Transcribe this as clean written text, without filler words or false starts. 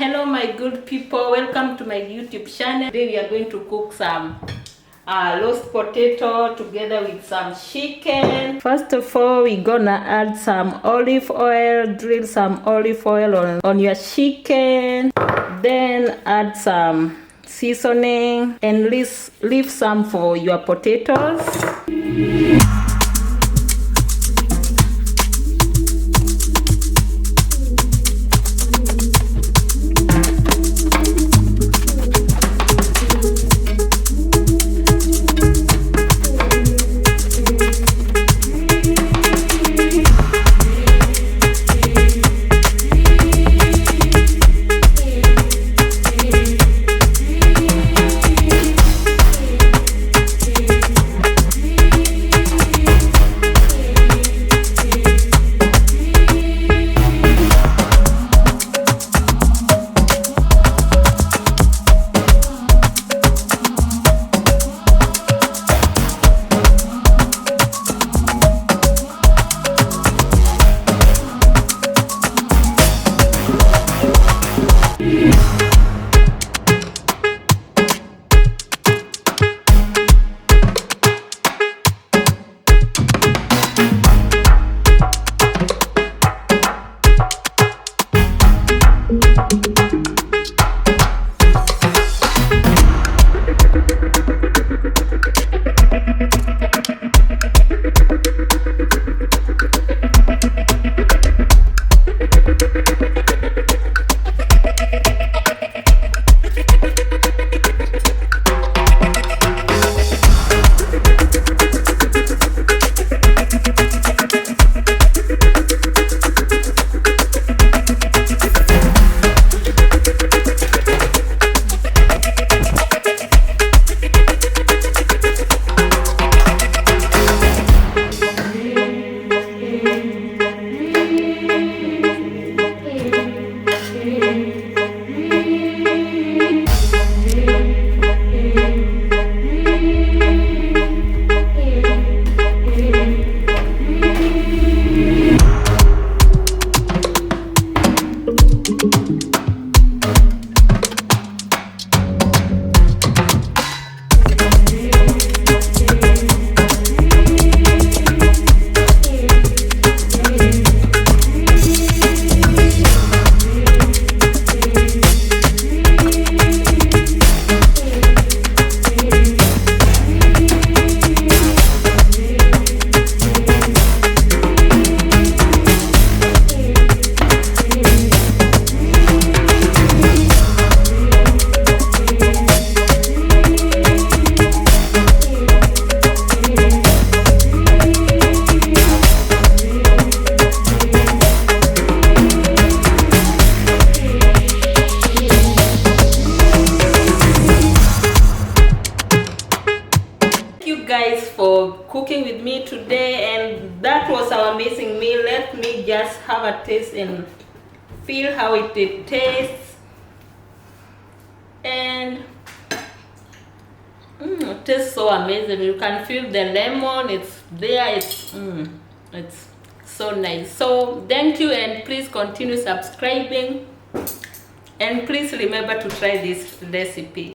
Hello my good people, welcome to my YouTube channel. Today we are going to cook some roast potato together with some chicken. First of all, we're gonna add some olive oil. Drill some olive oil on your chicken. Then add some seasoning and leave some for your potatoes. Guys for cooking with me today, and that was our amazing meal. Let me just have a taste and feel how it tastes. And it tastes so amazing. You can feel the lemon, it's there, it's so nice. So thank you, and please continue subscribing, and please remember to try this recipe.